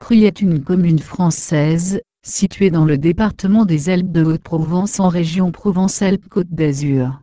Cruy est une commune française, située dans le département des Alpes de Haute-Provence en région Provence-Alpes-Côte d'Azur.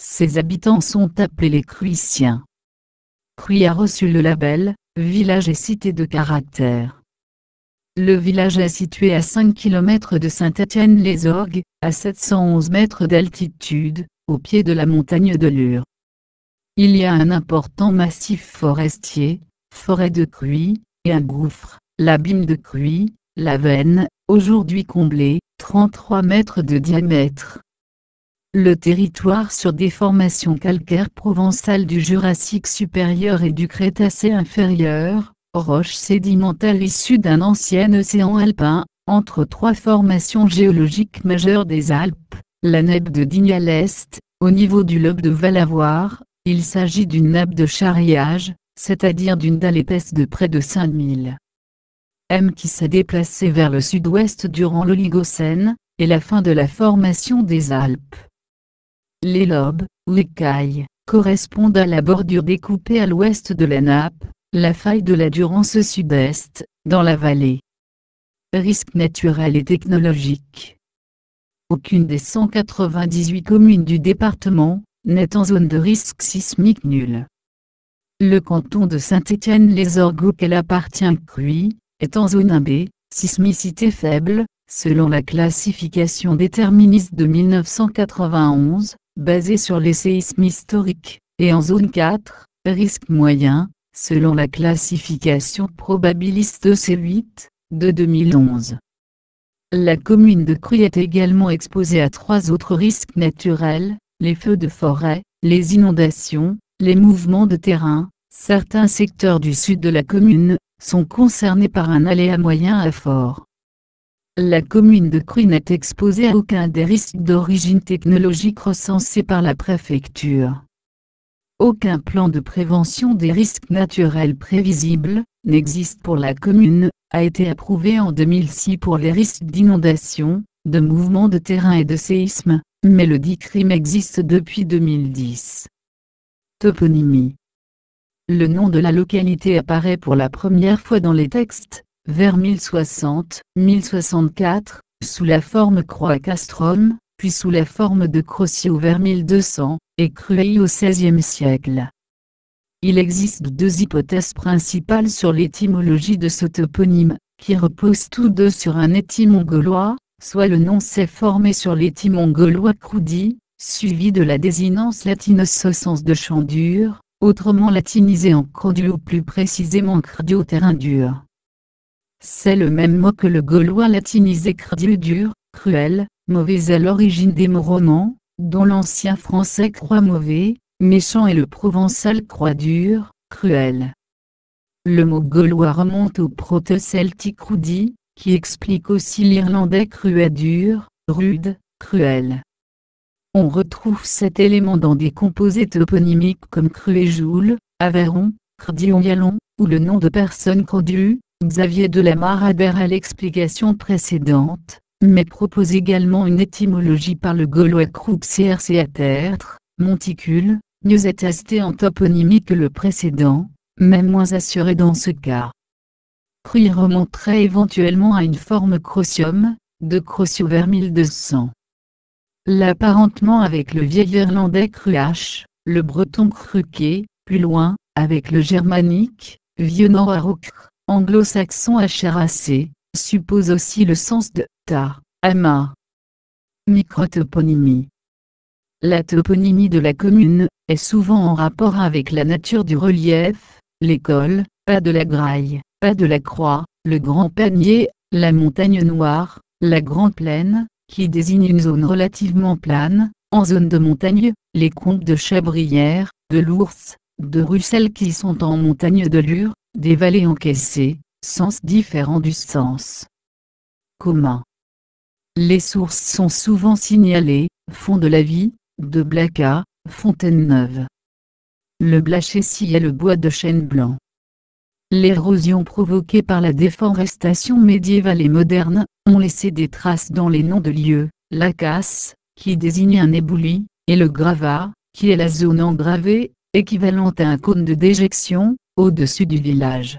Ses habitants sont appelés les Cruyssiens. Cruy a reçu le label « Village et cité de caractère ». Le village est situé à 5 km de Saint-Étienne-les-Orgues, à 711 mètres d'altitude, au pied de la montagne de Lure. Il y a un important massif forestier, forêt de Cruy, et un gouffre, l'abîme de Cruy, la Veine, aujourd'hui comblé, 33 mètres de diamètre. Le territoire sur des formations calcaires provençales du Jurassique supérieur et du Crétacé inférieur, roches sédimentaires issues d'un ancien océan alpin, entre trois formations géologiques majeures des Alpes, la nappe de Digne à l'est, au niveau du lobe de Valavoir. Il s'agit d'une nappe de charriage, c'est-à-dire d'une dalle épaisse de près de 5000 m qui s'est déplacée vers le sud-ouest durant l'Oligocène, et la fin de la formation des Alpes. Les lobes, ou écailles, correspondent à la bordure découpée à l'ouest de la nappe, la faille de la Durance au sud-est, dans la vallée. Risques naturels et technologiques. Aucune des 198 communes du département n'est en zone de risque sismique nul. Le canton de Saint-Étienne-les-Orgues auquel appartient Cruy, est en zone 1B, sismicité faible, selon la classification déterministe de 1991, basée sur les séismes historiques, et en zone 4, risque moyen, selon la classification probabiliste EC8, de 2011. La commune de Cruy est également exposée à 3 autres risques naturels, les feux de forêt, les inondations, les mouvements de terrain. Certains secteurs du sud de la commune sont concernés par un aléa moyen à fort. La commune de Cruy n'est exposée à aucun des risques d'origine technologique recensés par la préfecture. Aucun plan de prévention des risques naturels prévisibles n'existe pour la commune, a été approuvé en 2006 pour les risques d'inondation, de mouvements de terrain et de séisme, mais le dit crime existe depuis 2010. Toponymie. Le nom de la localité apparaît pour la première fois dans les textes, vers 1060-1064, sous la forme croix castrum, puis sous la forme de Croccio vers 1200, et Crueil au XVIe siècle. Il existe 2 hypothèses principales sur l'étymologie de ce toponyme, qui reposent tous deux sur un étymon gaulois, soit le nom s'est formé sur l'étymon gaulois crudi, suivi de la désinence latine au sens de champ dur, autrement latinisé en crodu ou plus précisément crdio terrain dur. C'est le même mot que le gaulois latinisé crdiu dur, cruel, mauvais à l'origine des mots romans, dont l'ancien français croit mauvais, méchant et le provençal croit dur, cruel. Le mot gaulois remonte au proto-celtique crudi, qui explique aussi l'irlandais cruet dur, rude, cruel. On retrouve cet élément dans des composés toponymiques comme Cruéjoul, Aveyron, Crdion-Vialon, ou le nom de personne Crodu. Xavier de la Mare adhère à l'explication précédente, mais propose également une étymologie par le gaulois cruxerce à tertre, monticule, mieux attesté en toponymie que le précédent, mais moins assuré dans ce cas. Cruy remonterait éventuellement à une forme crocium, de Croccio vers 1200. L'apparentement avec le vieil irlandais cruach, le breton cruquet, plus loin, avec le germanique, vieux nord-arocre, anglo-saxon acharassé, suppose aussi le sens de ta, ama. Microtoponymie. La toponymie de la commune est souvent en rapport avec la nature du relief, l'école, pas de la Graille, pas de la Croix, le Grand Panier, la Montagne Noire, la Grande Plaine, qui désigne une zone relativement plane, en zone de montagne, les comtes de Chabrières, de l'Ours, de Russell qui sont en montagne de Lure, des vallées encaissées, sens différent du sens commun. Les sources sont souvent signalées, Fond de la Vie, de Blacas, Fontaine-Neuve. Le Blachessy est le bois de chêne blanc. L'érosion provoquée par la déforestation médiévale et moderne, ont laissé des traces dans les noms de lieux, la casse, qui désigne un éboulis, et le gravat, qui est la zone engravée, équivalente à un cône de déjection, au-dessus du village.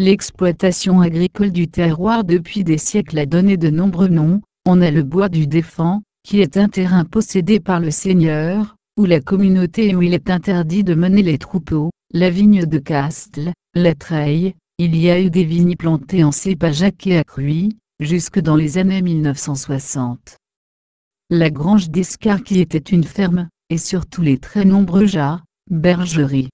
L'exploitation agricole du terroir depuis des siècles a donné de nombreux noms. On a le bois du Défend, qui est un terrain possédé par le seigneur, ou la communauté où il est interdit de mener les troupeaux, la vigne de Castres, la Treille. Il y a eu des vignes plantées en cépage et à Cruy, jusque dans les années 1960. La grange d'Escar qui était une ferme, et surtout les très nombreux jats, bergeries.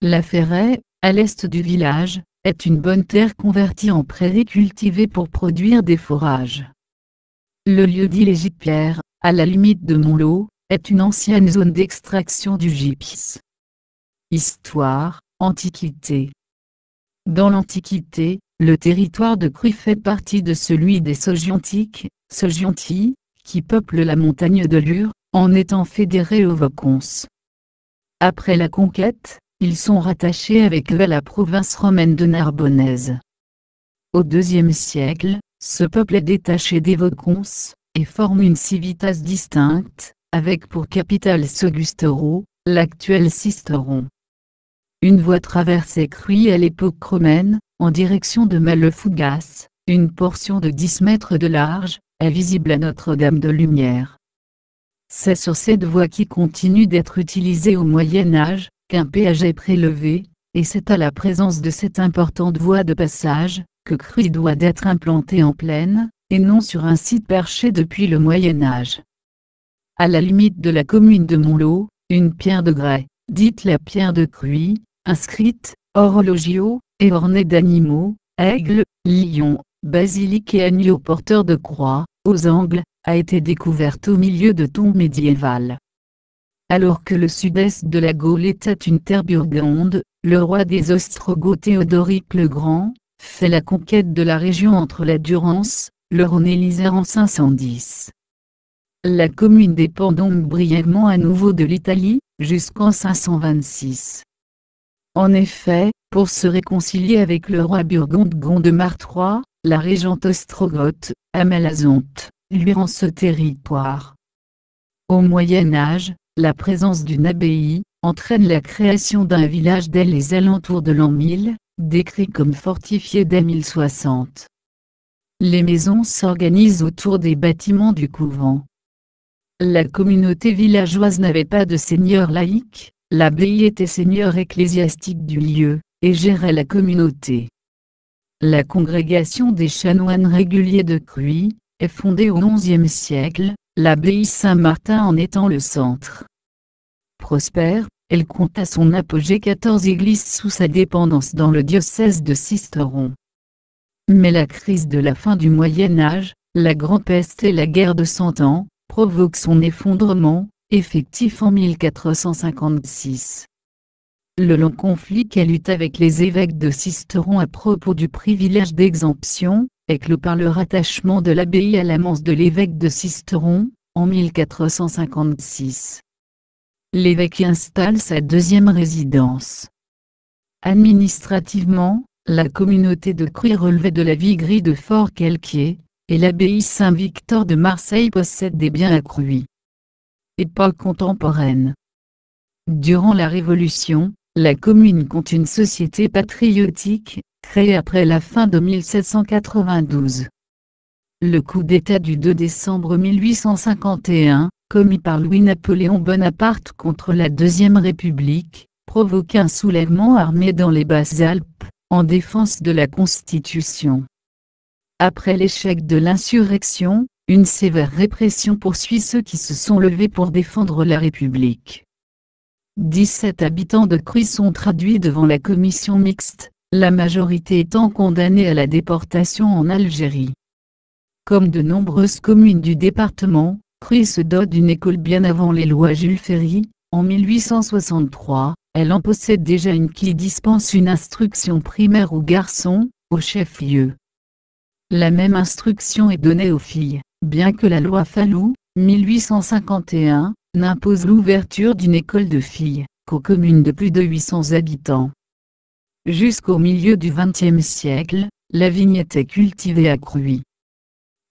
La Ferraie, à l'est du village, est une bonne terre convertie en prairie cultivée pour produire des fourrages. Le lieu-dit Les Gippières, à la limite de Montlot, est une ancienne zone d'extraction du gypse. Histoire, Antiquité. Dans l'Antiquité, le territoire de Cruy fait partie de celui des Sogiontiques, Sogiontii, qui peuplent la montagne de Lure, en étant fédérés aux Vaucons. Après la conquête, ils sont rattachés avec eux à la province romaine de Narbonnaise. Au IIe siècle, ce peuple est détaché des Vaucons, et forme une civitas distincte, avec pour capitale Segustero, l'actuel Sisteron. Une voie traversait Cruy à l'époque romaine, en direction de Malefougas, une portion de 10 mètres de large, est visible à Notre-Dame de Lumière. C'est sur cette voie qui continue d'être utilisée au Moyen Âge, qu'un péage est prélevé, et c'est à la présence de cette importante voie de passage, que Cruy doit d'être implantée en plaine, et non sur un site perché depuis le Moyen Âge. À la limite de la commune de Montlot, une pierre de grès, dite la pierre de Cruy, inscrite, orologio, et ornée d'animaux, aigles, lions, basiliques et agneaux porteurs de croix, aux angles, a été découverte au milieu de tombes médiévales. Alors que le sud-est de la Gaule était une terre burgonde, le roi des Ostrogoths Théodoric le Grand, fait la conquête de la région entre la Durance, le Rhône et l'Isère en 510. La commune dépend donc brièvement à nouveau de l'Italie, jusqu'en 526. En effet, pour se réconcilier avec le roi burgonde Gondemar III, la régente ostrogoth, Amalazonte, lui rend ce territoire. Au Moyen Âge, la présence d'une abbaye entraîne la création d'un village dès les alentours de l'an 1000, décrit comme fortifié dès 1060. Les maisons s'organisent autour des bâtiments du couvent. La communauté villageoise n'avait pas de seigneur laïque, l'abbaye était seigneur ecclésiastique du lieu, et gérait la communauté. La congrégation des chanoines réguliers de Cruy est fondée au XIe siècle, l'abbaye Saint-Martin en étant le centre. Prospère, elle compte à son apogée 14 églises sous sa dépendance dans le diocèse de Sisteron. Mais la crise de la fin du Moyen Âge, la Grande Peste et la guerre de Cent Ans, provoquent son effondrement, effectif en 1456. Le long conflit qu'elle eut avec les évêques de Sisteron à propos du privilège d'exemption, est clos par le rattachement de l'abbaye à la mense de l'évêque de Sisteron, en 1456. L'évêque y installe sa deuxième résidence. Administrativement, la communauté de Cruy relevait de la viguerie de Fort-Quelquier, et l'abbaye Saint-Victor de Marseille possède des biens à Cruy. Époque contemporaine. Durant la Révolution, la commune compte une société patriotique, créée après la fin de 1792. Le coup d'État du 2 décembre 1851, commis par Louis-Napoléon Bonaparte contre la Deuxième République, provoque un soulèvement armé dans les Basses-Alpes, en défense de la Constitution. Après l'échec de l'insurrection, une sévère répression poursuit ceux qui se sont levés pour défendre la République. 17 habitants de Cruy sont traduits devant la commission mixte, la majorité étant condamnée à la déportation en Algérie. Comme de nombreuses communes du département, Cruy se dote d'une école bien avant les lois Jules Ferry. En 1863, elle en possède déjà une qui dispense une instruction primaire aux garçons, au chef-lieu. La même instruction est donnée aux filles, bien que la loi Fallou, 1851, n'impose l'ouverture d'une école de filles qu'aux communes de plus de 800 habitants. Jusqu'au milieu du XXe siècle, la vigne était cultivée à Cruy.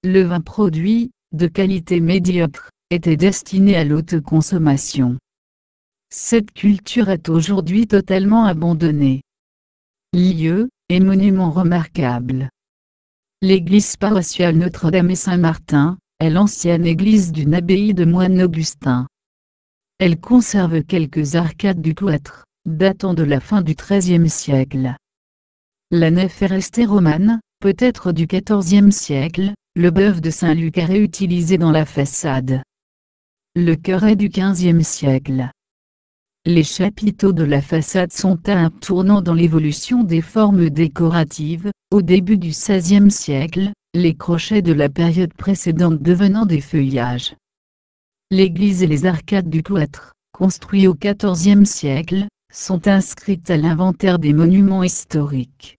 Le vin produit, de qualité médiocre, était destiné à l'autoconsommation. Cette culture est aujourd'hui totalement abandonnée. Lieu, et monuments remarquables. L'église paroissiale Notre-Dame et Saint-Martin est l'ancienne église d'une abbaye de moines augustins. Elle conserve quelques arcades du cloître, datant de la fin du XIIIe siècle. La nef est restée romane, peut-être du XIVe siècle, le bœuf de Saint-Luc est réutilisé dans la façade. Le chœur est du XVe siècle. Les chapiteaux de la façade sont à un tournant dans l'évolution des formes décoratives, au début du XVIe siècle, les crochets de la période précédente devenant des feuillages. L'église et les arcades du cloître, construits au XIVe siècle, sont inscrites à l'inventaire des monuments historiques.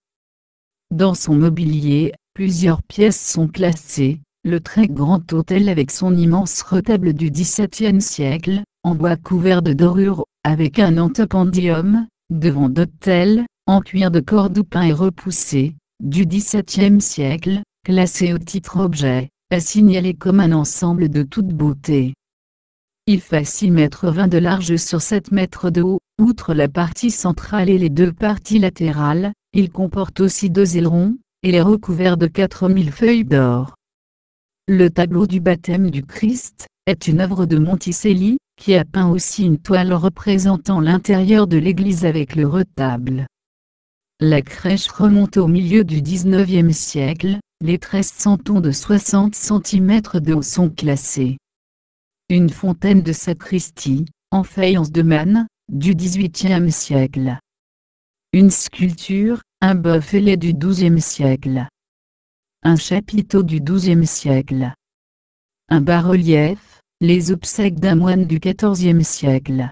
Dans son mobilier, plusieurs pièces sont classées, le très grand autel avec son immense retable du XVIIe siècle, en bois couvert de dorure, avec un antependium, devant d'autel, en cuir de Cordoue et repoussé, du XVIIe siècle, classé au titre objet, est signalé comme un ensemble de toute beauté. Il fait 6,20 m de large sur 7 mètres de haut, outre la partie centrale et les deux parties latérales, il comporte aussi 2 ailerons, et est recouvert de 4000 feuilles d'or. Le tableau du baptême du Christ est une œuvre de Monticelli, qui a peint aussi une toile représentant l'intérieur de l'église avec le retable. La crèche remonte au milieu du XIXe siècle, les 13 santons de 60 cm de haut sont classés. Une fontaine de sacristie, en faïence de manne, du XVIIIe siècle. Une sculpture, un bœuf ailé du XIIe siècle. Un chapiteau du XIIe siècle. Un bas-relief, les obsèques d'un moine du XIVe siècle.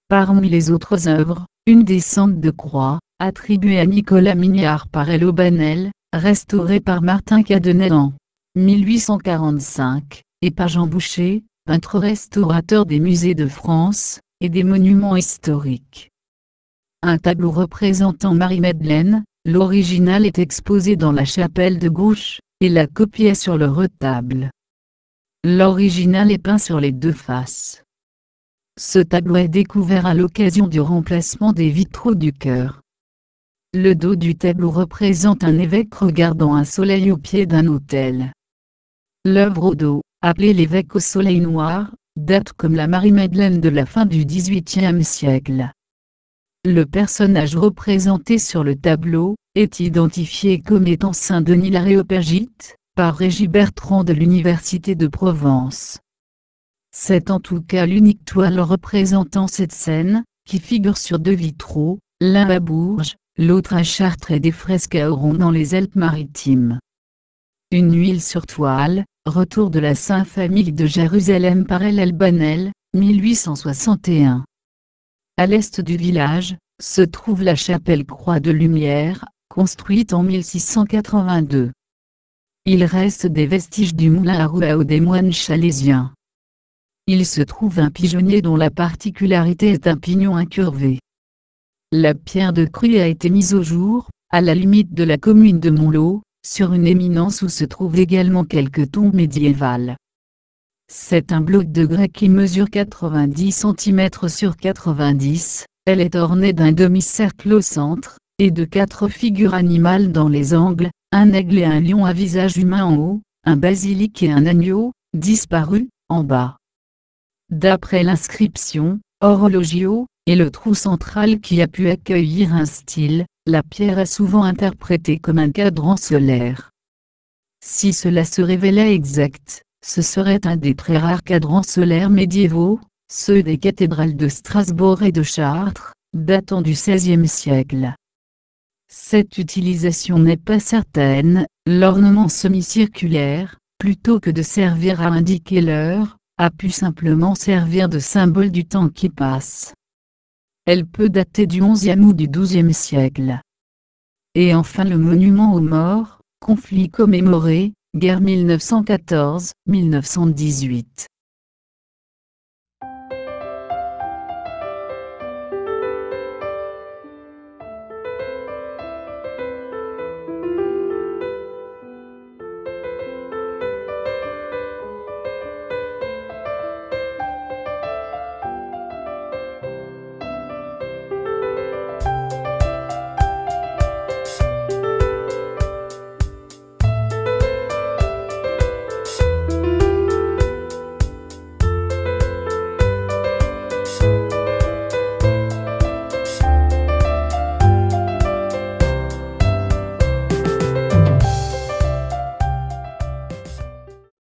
Parmi les autres œuvres, une descente de croix, attribuée à Nicolas Mignard par L. Aubanel, restaurée par Martin Cadenet en 1845, et par Jean Boucher, peintre restaurateur des musées de France, et des monuments historiques. Un tableau représentant Marie-Madeleine, l'original est exposé dans la chapelle de gauche, et la copie est sur le retable. L'original est peint sur les deux faces. Ce tableau est découvert à l'occasion du remplacement des vitraux du chœur. Le dos du tableau représente un évêque regardant un soleil au pied d'un autel. L'œuvre au dos, appelée l'évêque au soleil noir, date comme la Marie-Madeleine de la fin du XVIIIe siècle. Le personnage représenté sur le tableau est identifié comme étant Saint Denis l'Aréopagite, par Régis Bertrand de l'Université de Provence. C'est en tout cas l'unique toile représentant cette scène, qui figure sur deux vitraux, l'un à Bourges, l'autre à Chartres et des fresques à Oron dans les Alpes-Maritimes. Une huile sur toile, retour de la Sainte Famille de Jérusalem par L. Albanel, 1861. À l'est du village, se trouve la chapelle Croix de Lumière, construite en 1682. Il reste des vestiges du moulin à rouleaux des moines chalésiens. Il se trouve un pigeonnier dont la particularité est un pignon incurvé. La pierre de crue a été mise au jour, à la limite de la commune de Montlot, sur une éminence où se trouvent également quelques tombes médiévales. C'est un bloc de grès qui mesure 90 cm sur 90, elle est ornée d'un demi-cercle au centre, et de 4 figures animales dans les angles, un aigle et un lion à visage humain en haut, un basilic et un agneau, disparus, en bas. D'après l'inscription, Orologio, et le trou central qui a pu accueillir un style, la pierre est souvent interprétée comme un cadran solaire. Si cela se révélait exact, ce serait un des très rares cadrans solaires médiévaux, ceux des cathédrales de Strasbourg et de Chartres, datant du XVIe siècle. Cette utilisation n'est pas certaine, l'ornement semi-circulaire, plutôt que de servir à indiquer l'heure, a pu simplement servir de symbole du temps qui passe. Elle peut dater du XIe ou du XIIe siècle. Et enfin le monument aux morts, conflit commémoré, guerre 1914-1918.